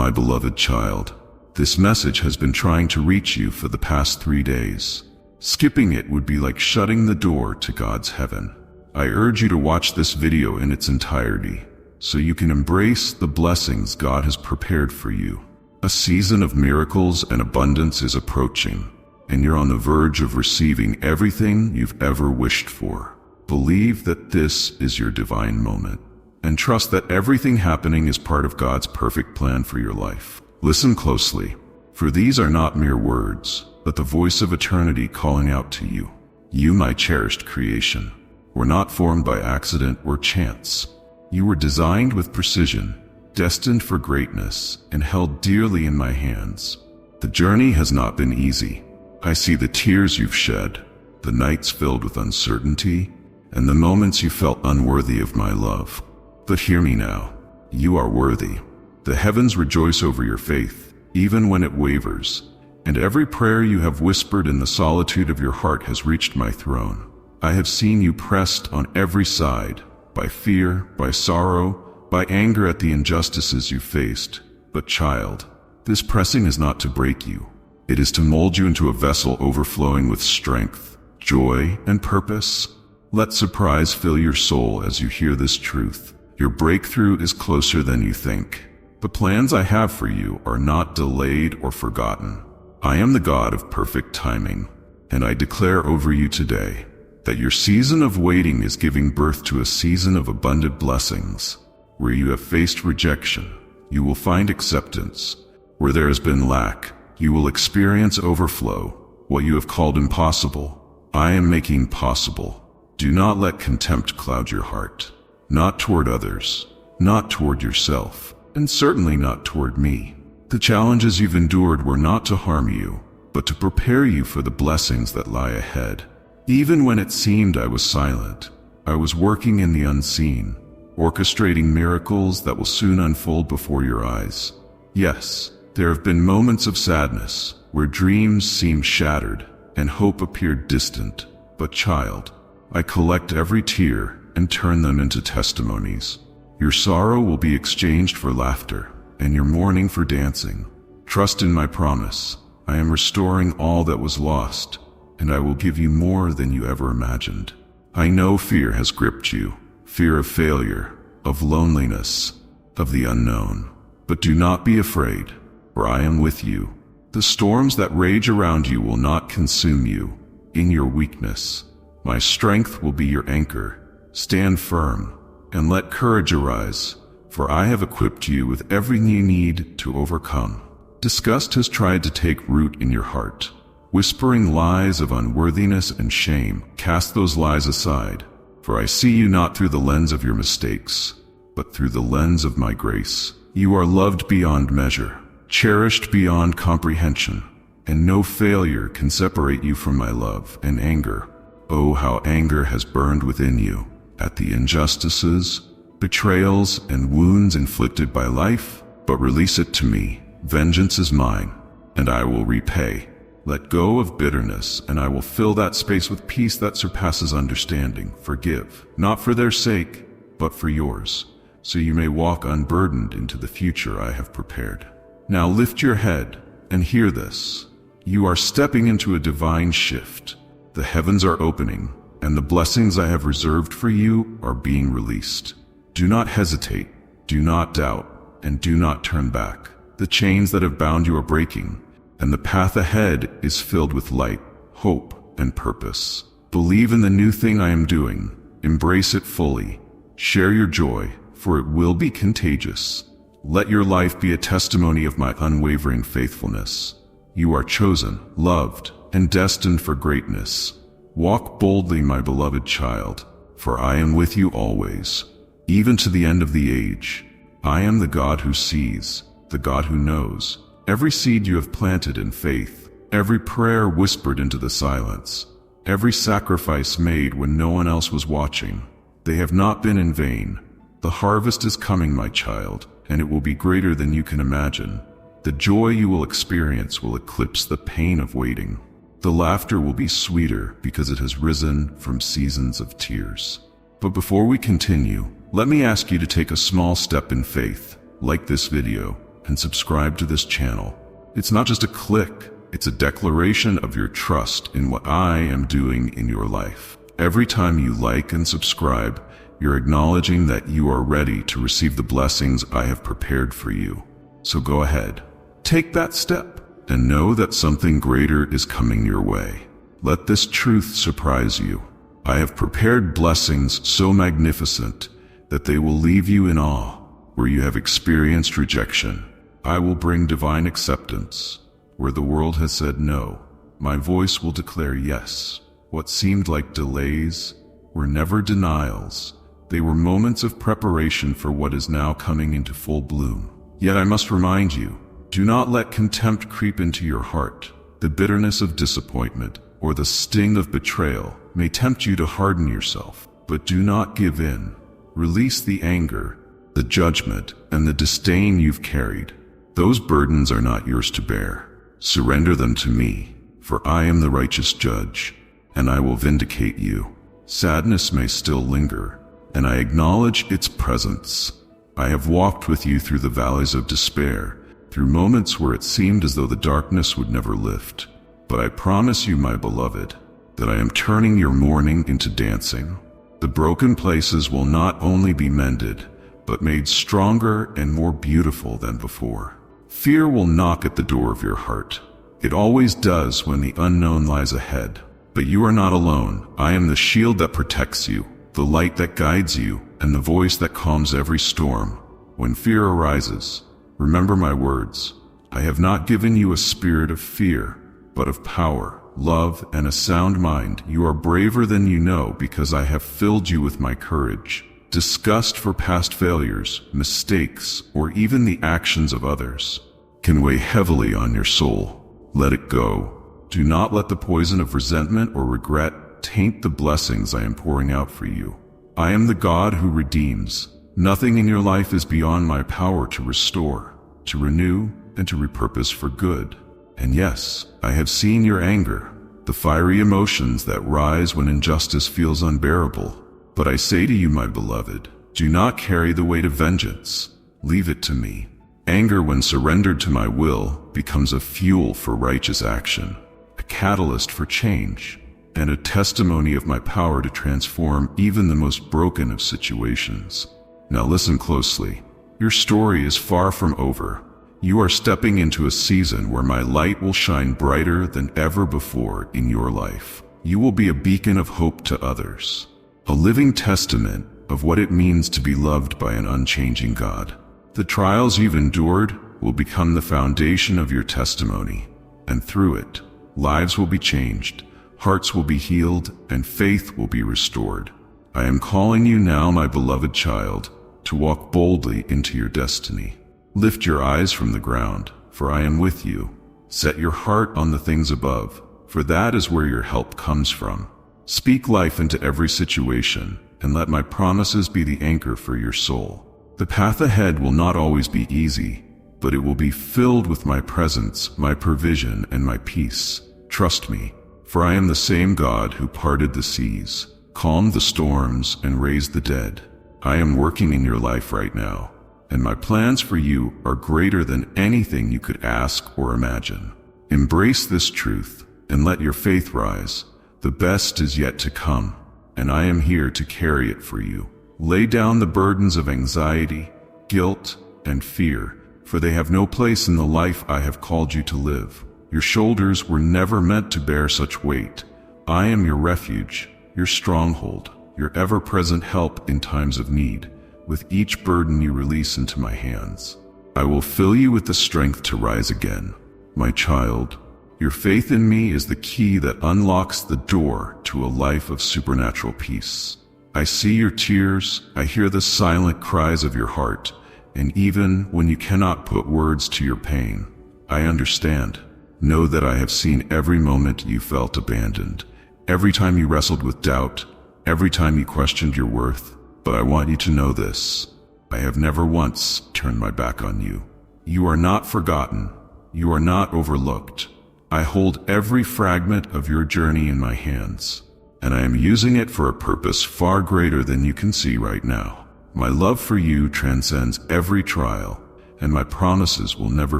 my beloved child. This message has been trying to reach you for the past 3 days. Skipping it would be like shutting the door to God's heaven. I urge you to watch this video in its entirety, so you can embrace the blessings God has prepared for you. A season of miracles and abundance is approaching, and you're on the verge of receiving everything you've ever wished for. Believe that this is your divine moment, and trust that everything happening is part of God's perfect plan for your life. Listen closely, for these are not mere words, but the voice of eternity calling out to you. You, my cherished creation, were not formed by accident or chance. You were designed with precision, destined for greatness, and held dearly in my hands. The journey has not been easy. I see the tears you've shed, the nights filled with uncertainty, and the moments you felt unworthy of my love. But hear me now. You are worthy. The heavens rejoice over your faith, even when it wavers, and every prayer you have whispered in the solitude of your heart has reached my throne. I have seen you pressed on every side, by fear, by sorrow, by anger at the injustices you faced. But child, this pressing is not to break you. It is to mold you into a vessel overflowing with strength, joy, and purpose. Let surprise fill your soul as you hear this truth. Your breakthrough is closer than you think. The plans I have for you are not delayed or forgotten. I am the God of perfect timing, and I declare over you today that your season of waiting is giving birth to a season of abundant blessings. Where you have faced rejection, you will find acceptance. Where there has been lack, you will experience overflow. What you have called impossible, I am making possible. Do not let contempt cloud your heart. Not toward others, not toward yourself, and certainly not toward me. The challenges you've endured were not to harm you, but to prepare you for the blessings that lie ahead. Even when it seemed I was silent, I was working in the unseen, orchestrating miracles that will soon unfold before your eyes. Yes, there have been moments of sadness, where dreams seemed shattered and hope appeared distant. But child, I collect every tear and turn them into testimonies. Your sorrow will be exchanged for laughter, and your mourning for dancing. Trust in my promise. I am restoring all that was lost, and I will give you more than you ever imagined. I know fear has gripped you, fear of failure, of loneliness, of the unknown. But do not be afraid, for I am with you. The storms that rage around you will not consume you. In your weakness, my strength will be your anchor. Stand firm, and let courage arise, for I have equipped you with everything you need to overcome. Disgust has tried to take root in your heart, whispering lies of unworthiness and shame. Cast those lies aside, for I see you not through the lens of your mistakes, but through the lens of my grace. You are loved beyond measure, cherished beyond comprehension, and no failure can separate you from my love and anger. Oh, how anger has burned within you at the injustices, betrayals, and wounds inflicted by life. But release it to me. Vengeance is mine, and I will repay. Let go of bitterness, and I will fill that space with peace that surpasses understanding. Forgive, not for their sake, but for yours, so you may walk unburdened into the future I have prepared. Now lift your head and hear this. You are stepping into a divine shift. The heavens are opening, and the blessings I have reserved for you are being released. Do not hesitate, do not doubt, and do not turn back. The chains that have bound you are breaking, and the path ahead is filled with light, hope, and purpose. Believe in the new thing I am doing. Embrace it fully. Share your joy, for it will be contagious. Let your life be a testimony of my unwavering faithfulness. You are chosen, loved, and destined for greatness. Walk boldly, my beloved child, for I am with you always, even to the end of the age. I am the God who sees, the God who knows. Every seed you have planted in faith, every prayer whispered into the silence, every sacrifice made when no one else was watching, they have not been in vain. The harvest is coming, my child, and it will be greater than you can imagine. The joy you will experience will eclipse the pain of waiting. The laughter will be sweeter because it has risen from seasons of tears. But before we continue, let me ask you to take a small step in faith. Like this video, and subscribe to this channel. It's not just a click, it's a declaration of your trust in what I am doing in your life. Every time you like and subscribe, you're acknowledging that you are ready to receive the blessings I have prepared for you. So go ahead, take that step, and know that something greater is coming your way. Let this truth surprise you. I have prepared blessings so magnificent that they will leave you in awe. Where you have experienced rejection, I will bring divine acceptance. Where the world has said no, my voice will declare yes. What seemed like delays were never denials. They were moments of preparation for what is now coming into full bloom. Yet I must remind you, do not let contempt creep into your heart. The bitterness of disappointment or the sting of betrayal may tempt you to harden yourself, but do not give in. Release the anger, the judgment, and the disdain you've carried. Those burdens are not yours to bear. Surrender them to me, for I am the righteous judge, and I will vindicate you. Sadness may still linger, and I acknowledge its presence. I have walked with you through the valleys of despair, through moments where it seemed as though the darkness would never lift. But I promise you, my beloved, that I am turning your mourning into dancing. The broken places will not only be mended, but made stronger and more beautiful than before. Fear will knock at the door of your heart. It always does when the unknown lies ahead. But you are not alone. I am the shield that protects you, the light that guides you, and the voice that calms every storm. When fear arises, remember my words. I have not given you a spirit of fear, but of power, love, and a sound mind. You are braver than you know because I have filled you with my courage. Disgust for past failures, mistakes, or even the actions of others can weigh heavily on your soul. Let it go. Do not let the poison of resentment or regret taint the blessings I am pouring out for you. I am the God who redeems. Nothing in your life is beyond my power to restore, to renew, and to repurpose for good. And yes, I have seen your anger, the fiery emotions that rise when injustice feels unbearable. But I say to you, my beloved, do not carry the weight of vengeance. Leave it to me. Anger, when surrendered to my will, becomes a fuel for righteous action, a catalyst for change, and a testimony of my power to transform even the most broken of situations. Now listen closely. Your story is far from over. You are stepping into a season where my light will shine brighter than ever before in your life. You will be a beacon of hope to others, a living testament of what it means to be loved by an unchanging God. The trials you've endured will become the foundation of your testimony, and through it, lives will be changed, hearts will be healed, and faith will be restored. I am calling you now, my beloved child, to walk boldly into your destiny. Lift your eyes from the ground, for I am with you. Set your heart on the things above, for that is where your help comes from. Speak life into every situation, and let my promises be the anchor for your soul. The path ahead will not always be easy, but it will be filled with my presence, my provision, and my peace. Trust me, for I am the same God who parted the seas, calmed the storms, and raised the dead. I am working in your life right now, and my plans for you are greater than anything you could ask or imagine. Embrace this truth, and let your faith rise. The best is yet to come, and I am here to carry it for you. Lay down the burdens of anxiety, guilt, and fear, for they have no place in the life I have called you to live. Your shoulders were never meant to bear such weight. I am your refuge, your stronghold, your ever-present help in times of need. With each burden you release into my hands, I will fill you with the strength to rise again. My child, your faith in me is the key that unlocks the door to a life of supernatural peace. I see your tears, I hear the silent cries of your heart, and even when you cannot put words to your pain, I understand. Know that I have seen every moment you felt abandoned, every time you wrestled with doubt, every time you questioned your worth. But I want you to know this. I have never once turned my back on you. You are not forgotten. You are not overlooked. I hold every fragment of your journey in my hands, and I am using it for a purpose far greater than you can see right now. My love for you transcends every trial, and my promises will never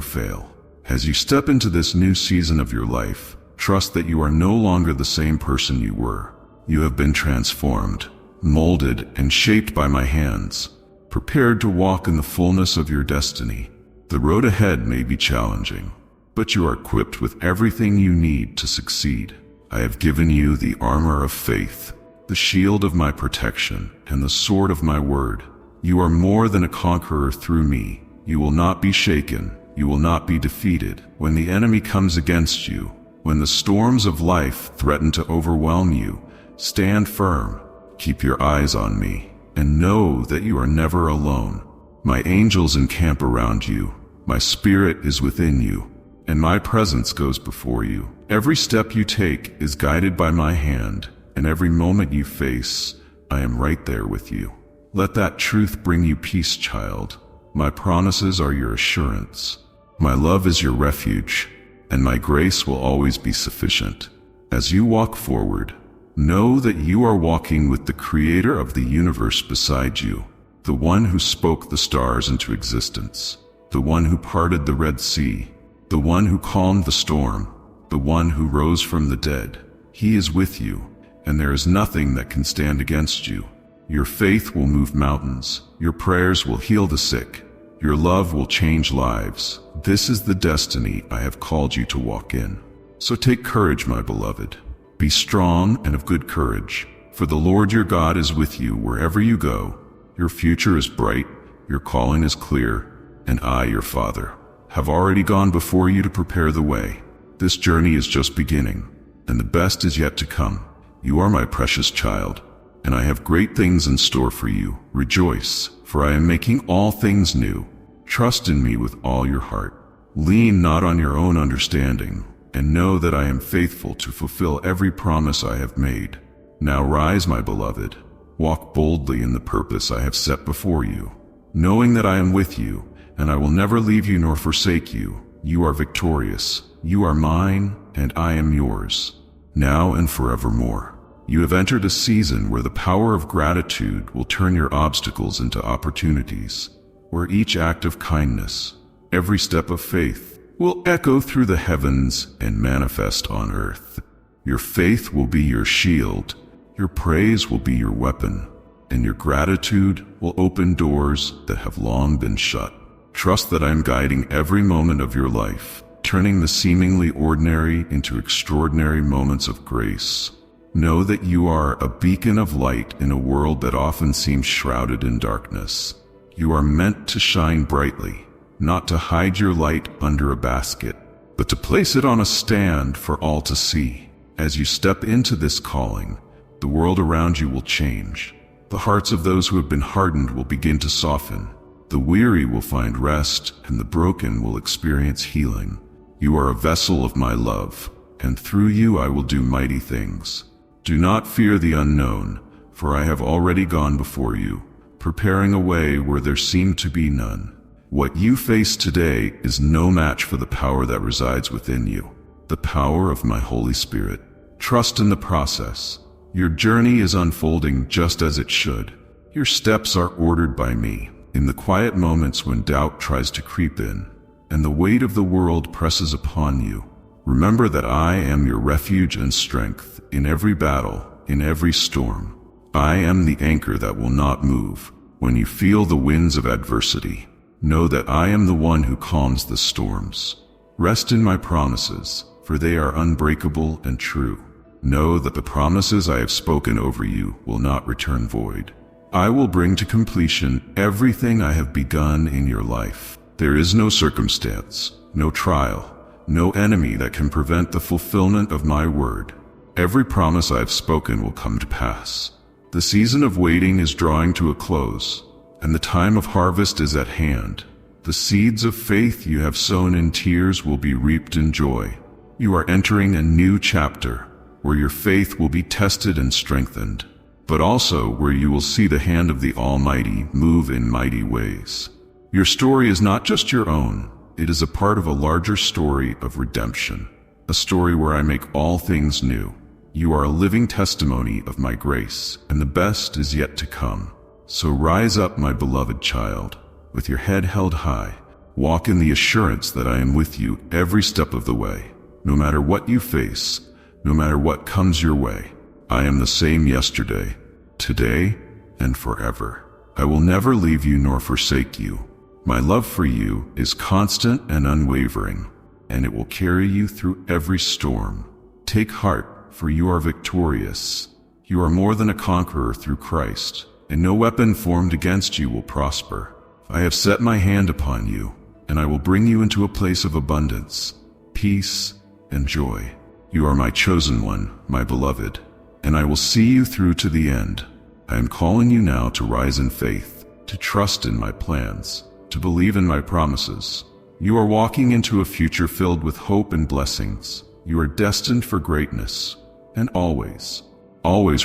fail. As you step into this new season of your life, trust that you are no longer the same person you were. You have been transformed, molded, and shaped by my hands, prepared to walk in the fullness of your destiny. The road ahead may be challenging, but you are equipped with everything you need to succeed. I have given you the armor of faith, the shield of my protection, and the sword of my word. You are more than a conqueror through me. You will not be shaken. You will not be defeated. When the enemy comes against you, when the storms of life threaten to overwhelm you, stand firm. Keep your eyes on me, and know that you are never alone. My angels encamp around you. My spirit is within you, and my presence goes before you. Every step you take is guided by my hand, and every moment you face, I am right there with you. Let that truth bring you peace, child. My promises are your assurance. My love is your refuge, and my grace will always be sufficient. As you walk forward, know that you are walking with the Creator of the universe beside you, the one who spoke the stars into existence, the one who parted the Red Sea, the one who calmed the storm, the one who rose from the dead. He is with you, and there is nothing that can stand against you. Your faith will move mountains. Your prayers will heal the sick. Your love will change lives. This is the destiny I have called you to walk in. So take courage, my beloved. Be strong and of good courage, for the Lord your God is with you wherever you go. Your future is bright, your calling is clear, and I, your Father, have already gone before you to prepare the way. This journey is just beginning, and the best is yet to come. You are my precious child, and I have great things in store for you. Rejoice, for I am making all things new. Trust in me with all your heart. Lean not on your own understanding, and know that I am faithful to fulfill every promise I have made. Now rise, my beloved. Walk boldly in the purpose I have set before you, knowing that I am with you, and I will never leave you nor forsake you. You are victorious. You are mine, and I am yours, now and forevermore. You have entered a season where the power of gratitude will turn your obstacles into opportunities, where each act of kindness, every step of faith, will echo through the heavens and manifest on earth. Your faith will be your shield, your praise will be your weapon, and your gratitude will open doors that have long been shut. Trust that I am guiding every moment of your life, turning the seemingly ordinary into extraordinary moments of grace. Know that you are a beacon of light in a world that often seems shrouded in darkness. You are meant to shine brightly, not to hide your light under a basket, but to place it on a stand for all to see. As you step into this calling, the world around you will change. The hearts of those who have been hardened will begin to soften. The weary will find rest, and the broken will experience healing. You are a vessel of my love, and through you I will do mighty things. Do not fear the unknown, for I have already gone before you, preparing a way where there seemed to be none. What you face today is no match for the power that resides within you, the power of my Holy Spirit. Trust in the process. Your journey is unfolding just as it should. Your steps are ordered by me. In the quiet moments when doubt tries to creep in, and the weight of the world presses upon you, remember that I am your refuge and strength in every battle, in every storm. I am the anchor that will not move. When you feel the winds of adversity, know that I am the one who calms the storms. Rest in my promises, for they are unbreakable and true. Know that the promises I have spoken over you will not return void. I will bring to completion everything I have begun in your life. There is no circumstance, no trial, no enemy that can prevent the fulfillment of my word. Every promise I have spoken will come to pass. The season of waiting is drawing to a close, and the time of harvest is at hand. The seeds of faith you have sown in tears will be reaped in joy. You are entering a new chapter, where your faith will be tested and strengthened, but also where you will see the hand of the Almighty move in mighty ways. Your story is not just your own, it is a part of a larger story of redemption, a story where I make all things new. You are a living testimony of my grace, and the best is yet to come. So rise up, my beloved child, with your head held high, Walk in the assurance that I am with you every step of the way. No matter what you face, no matter what comes your way, I am the same yesterday, today, and forever. I will never leave you nor forsake you. My love for you is constant and unwavering, and it will carry you through every storm. Take heart, for you are victorious. You are more than a conqueror through Christ, and no weapon formed against you will prosper. I have set my hand upon you, and I will bring you into a place of abundance, peace, and joy. You are my chosen one, my beloved, and I will see you through to the end. I am calling you now to rise in faith, to trust in my plans, to believe in my promises. You are walking into a future filled with hope and blessings. You are destined for greatness, and always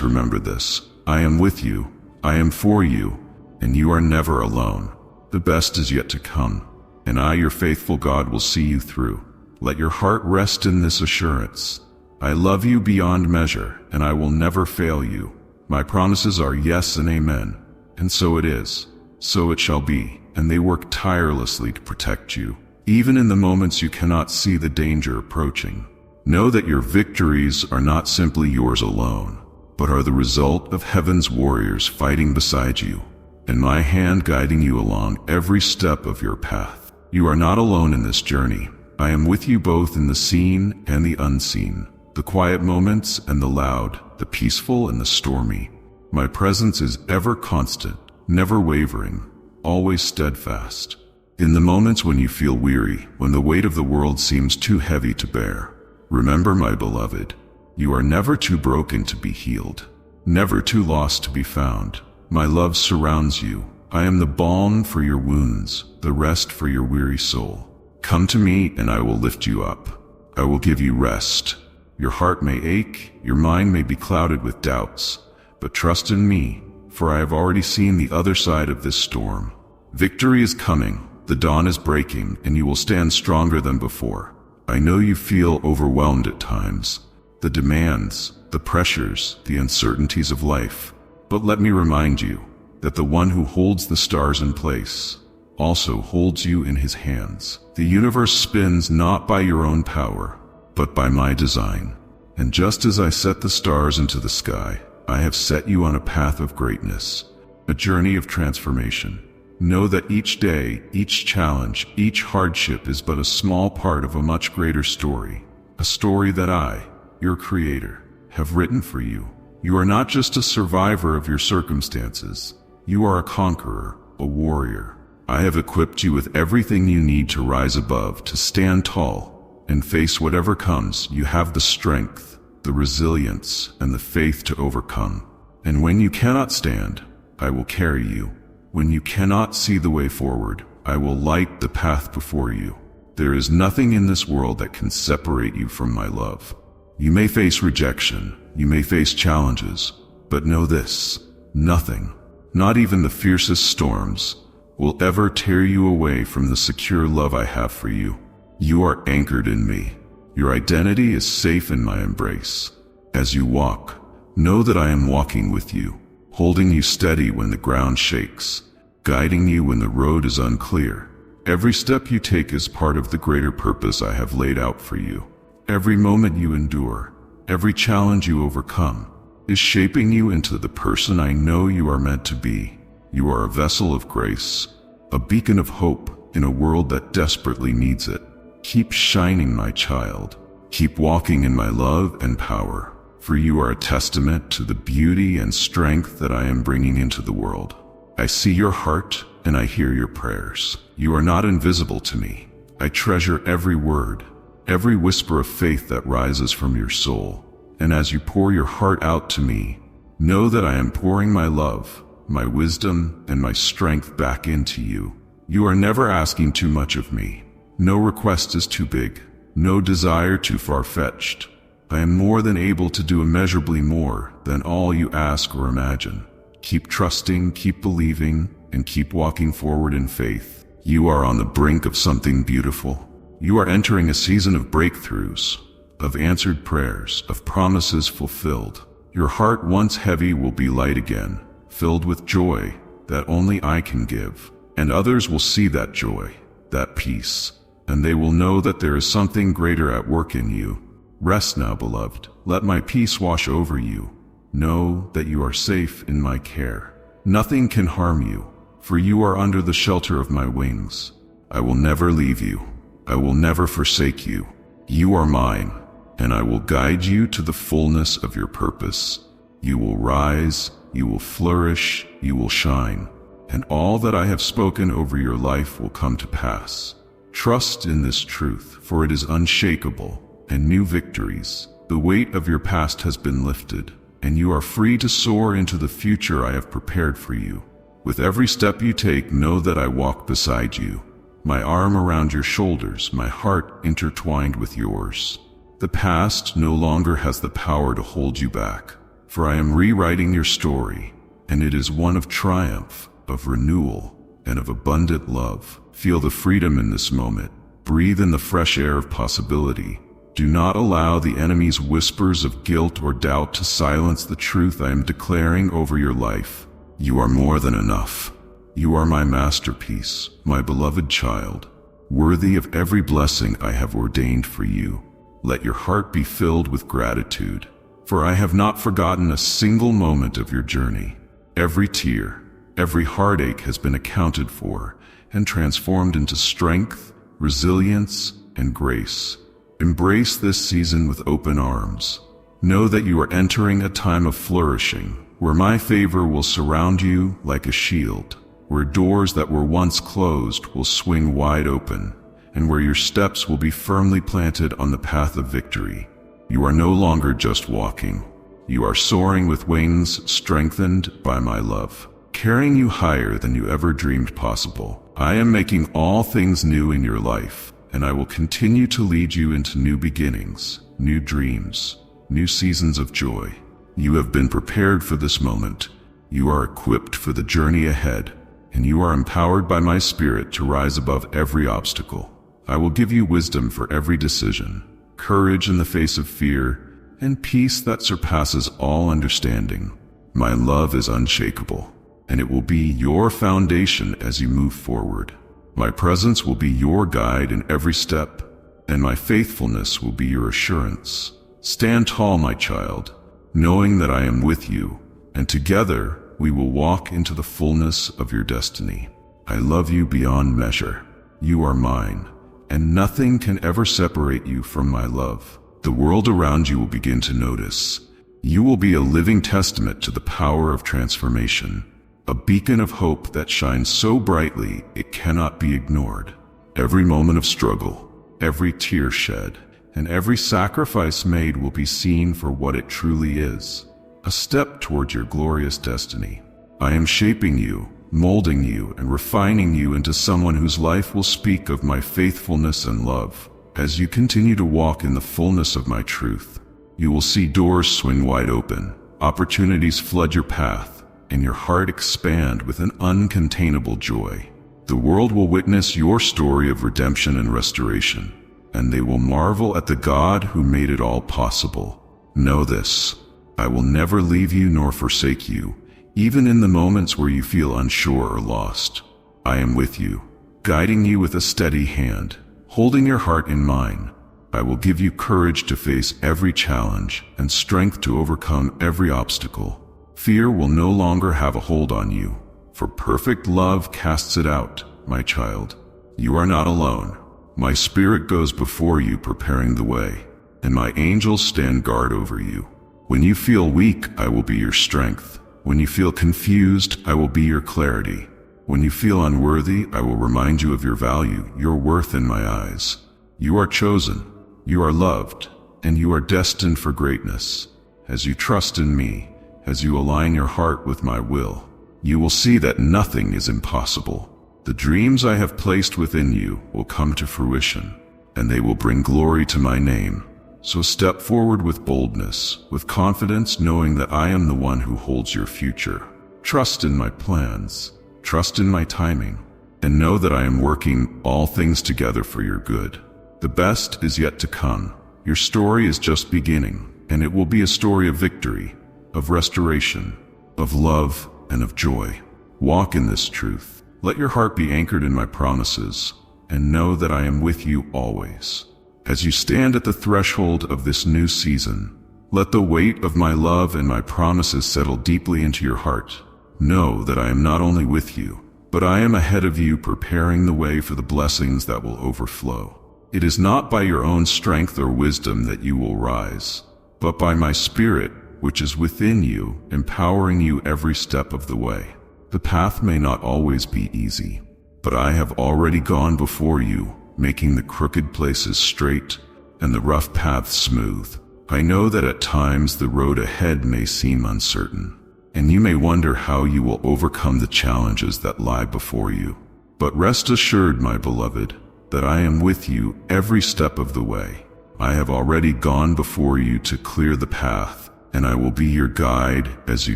remember this. I am with you, I am for you, and you are never alone. The best is yet to come, and I, your faithful God, will see you through. Let your heart rest in this assurance. I love you beyond measure, and I will never fail you. My promises are yes and amen, and so it is, so it shall be, and they work tirelessly to protect you, even in the moments you cannot see the danger approaching. Know that your victories are not simply yours alone, but are the result of heaven's warriors fighting beside you, and my hand guiding you along every step of your path. You are not alone in this journey. I am with you both in the seen and the unseen, the quiet moments and the loud, the peaceful and the stormy. My presence is ever constant, never wavering, always steadfast. In the moments when you feel weary, when the weight of the world seems too heavy to bear, remember, my beloved, you are never too broken to be healed, never too lost to be found. My love surrounds you. I am the balm for your wounds, the rest for your weary soul. Come to me and I will lift you up. I will give you rest. Your heart may ache, your mind may be clouded with doubts, but trust in me, for I have already seen the other side of this storm. Victory is coming, the dawn is breaking, and you will stand stronger than before. I know you feel overwhelmed at times, the demands, the pressures, the uncertainties of life. But let me remind you that the one who holds the stars in place also holds you in his hands. The universe spins not by your own power, but by my design. And just as I set the stars into the sky, I have set you on a path of greatness, a journey of transformation. Know that each day, each challenge, each hardship is but a small part of a much greater story, a story that I, your Creator, have written for you. You are not just a survivor of your circumstances. You are a conqueror, a warrior. I have equipped you with everything you need to rise above, to stand tall, and face whatever comes. You have the strength, the resilience, and the faith to overcome. And when you cannot stand, I will carry you. When you cannot see the way forward, I will light the path before you. There is nothing in this world that can separate you from my love. You may face rejection, you may face challenges, but know this: nothing, not even the fiercest storms, will ever tear you away from the secure love I have for you. You are anchored in me. Your identity is safe in my embrace. As you walk, know that I am walking with you, holding you steady when the ground shakes, guiding you when the road is unclear. Every step you take is part of the greater purpose I have laid out for you. Every moment you endure, every challenge you overcome, is shaping you into the person I know you are meant to be. You are a vessel of grace, a beacon of hope in a world that desperately needs it. Keep shining, my child. Keep walking in my love and power, for you are a testament to the beauty and strength that I am bringing into the world. I see your heart and I hear your prayers. You are not invisible to me. I treasure every word, every whisper of faith that rises from your soul. And as you pour your heart out to me, know that I am pouring my love, my wisdom, and my strength back into you. You are never asking too much of me. No request is too big, no desire too far-fetched. I am more than able to do immeasurably more than all you ask or imagine. Keep trusting, keep believing, and keep walking forward in faith. You are on the brink of something beautiful. You are entering a season of breakthroughs, of answered prayers, of promises fulfilled. Your heart, once heavy, will be light again, filled with joy that only I can give. And others will see that joy. that peace, and they will know that there is something greater at work in you. Rest now, beloved. Let my peace wash over you. Know that you are safe in my care. Nothing can harm you, for you are under the shelter of my wings. I will never leave you. I will never forsake you. You are mine, and I will guide you to the fullness of your purpose. You will rise, you will flourish, you will shine, and all that I have spoken over your life will come to pass. Trust in this truth, for it is unshakable, and new victories. The weight of your past has been lifted, and you are free to soar into the future I have prepared for you. With every step you take, know that I walk beside you, my arm around your shoulders, my heart intertwined with yours. The past no longer has the power to hold you back, for I am rewriting your story, and it is one of triumph, of renewal, and of abundant love. Feel the freedom in this moment. Breathe in the fresh air of possibility. Do not allow the enemy's whispers of guilt or doubt to silence the truth I am declaring over your life. You are more than enough. You are my masterpiece, my beloved child, worthy of every blessing I have ordained for you. Let your heart be filled with gratitude, for I have not forgotten a single moment of your journey. Every tear, every heartache has been accounted for and transformed into strength, resilience, and grace. Embrace this season with open arms. Know that you are entering a time of flourishing, where my favor will surround you like a shield, where doors that were once closed will swing wide open, and where your steps will be firmly planted on the path of victory. You are no longer just walking. You are soaring with wings strengthened by my love, carrying you higher than you ever dreamed possible. I am making all things new in your life, and I will continue to lead you into new beginnings, new dreams, new seasons of joy. You have been prepared for this moment. You are equipped for the journey ahead, and you are empowered by my spirit to rise above every obstacle. I will give you wisdom for every decision, courage in the face of fear, and peace that surpasses all understanding. My love is unshakable, and it will be your foundation as you move forward. My presence will be your guide in every step, and my faithfulness will be your assurance. Stand tall, my child, knowing that I am with you, and together we will walk into the fullness of your destiny. I love you beyond measure. You are mine, and nothing can ever separate you from my love. The world around you will begin to notice. You will be a living testament to the power of transformation, a beacon of hope that shines so brightly it cannot be ignored. Every moment of struggle, every tear shed, and every sacrifice made will be seen for what it truly is, a step toward your glorious destiny. I am shaping you, molding you, and refining you into someone whose life will speak of my faithfulness and love. As you continue to walk in the fullness of my truth, you will see doors swing wide open, opportunities flood your path, and your heart expand with an uncontainable joy. The world will witness your story of redemption and restoration, and they will marvel at the God who made it all possible. Know this: I will never leave you nor forsake you, even in the moments where you feel unsure or lost. I am with you, guiding you with a steady hand, holding your heart in mine. I will give you courage to face every challenge and strength to overcome every obstacle. Fear will no longer have a hold on you, for perfect love casts it out, my child. You are not alone. My spirit goes before you, preparing the way, and my angels stand guard over you. When you feel weak, I will be your strength. When you feel confused, I will be your clarity. When you feel unworthy, I will remind you of your value, your worth in my eyes. You are chosen, you are loved, and you are destined for greatness. As you trust in me, as you align your heart with my will, you will see that nothing is impossible. The dreams I have placed within you will come to fruition, and they will bring glory to my name. So step forward with boldness, with confidence, knowing that I am the one who holds your future. Trust in my plans, trust in my timing, and know that I am working all things together for your good. The best is yet to come. Your story is just beginning, and it will be a story of victory, of restoration, of love, and of joy. Walk in this truth. Let your heart be anchored in my promises, and know that I am with you always. As you stand at the threshold of this new season, let the weight of my love and my promises settle deeply into your heart. Know that I am not only with you, but I am ahead of you, preparing the way for the blessings that will overflow. It is not by your own strength or wisdom that you will rise, but by my Spirit, which is within you, empowering you every step of the way. The path may not always be easy, but I have already gone before you, making the crooked places straight and the rough paths smooth. I know that at times the road ahead may seem uncertain, and you may wonder how you will overcome the challenges that lie before you. But rest assured, my beloved, that I am with you every step of the way. I have already gone before you to clear the path, and I will be your guide as you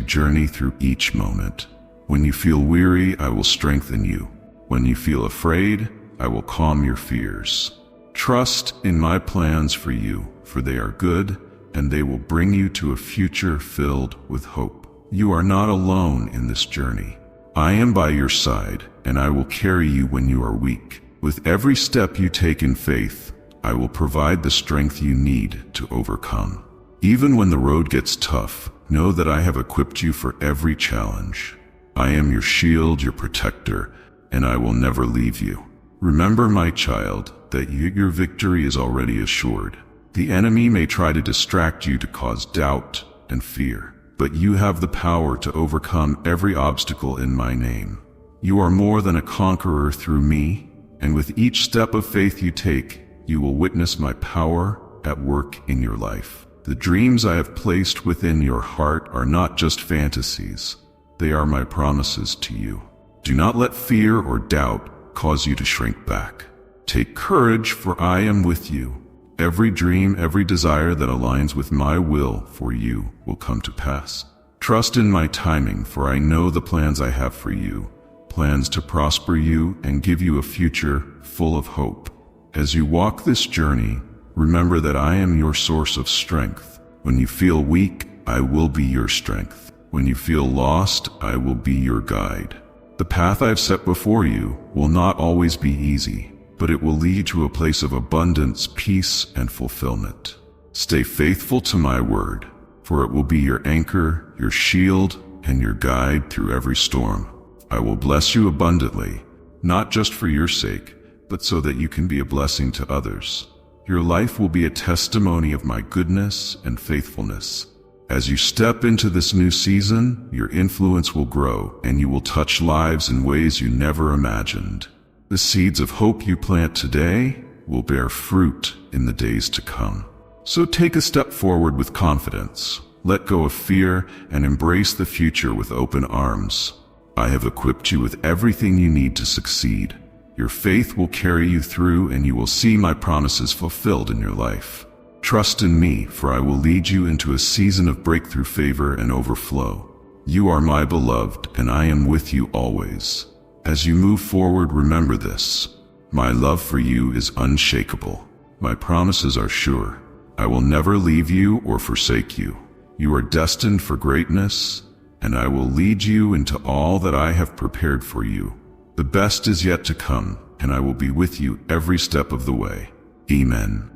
journey through each moment. When you feel weary, I will strengthen you. When you feel afraid, I will calm your fears. Trust in my plans for you, for they are good, and they will bring you to a future filled with hope. You are not alone in this journey. I am by your side, and I will carry you when you are weak. With every step you take in faith, I will provide the strength you need to overcome. Even when the road gets tough, know that I have equipped you for every challenge. I am your shield, your protector, and I will never leave you. Remember, my child, that your victory is already assured. The enemy may try to distract you to cause doubt and fear, but you have the power to overcome every obstacle in my name. You are more than a conqueror through me, and with each step of faith you take, you will witness my power at work in your life. The dreams I have placed within your heart are not just fantasies. They are my promises to you. Do not let fear or doubt cause you to shrink back. Take courage, for I am with you. Every dream, every desire that aligns with my will for you will come to pass. Trust in my timing, for I know the plans I have for you, plans to prosper you and give you a future full of hope. As you walk this journey, remember that I am your source of strength. When you feel weak, I will be your strength. When you feel lost, I will be your guide. The path I've set before you will not always be easy, but it will lead to a place of abundance, peace, and fulfillment. Stay faithful to my word, for it will be your anchor, your shield, and your guide through every storm. I will bless you abundantly, not just for your sake, but so that you can be a blessing to others. Your life will be a testimony of my goodness and faithfulness. As you step into this new season, your influence will grow, and you will touch lives in ways you never imagined. The seeds of hope you plant today will bear fruit in the days to come. So take a step forward with confidence. Let go of fear and embrace the future with open arms. I have equipped you with everything you need to succeed. Your faith will carry you through, and you will see my promises fulfilled in your life. Trust in me, for I will lead you into a season of breakthrough, favor, and overflow. You are my beloved, and I am with you always. As you move forward, remember this: my love for you is unshakable. My promises are sure. I will never leave you or forsake you. You are destined for greatness, and I will lead you into all that I have prepared for you. The best is yet to come, and I will be with you every step of the way. Amen.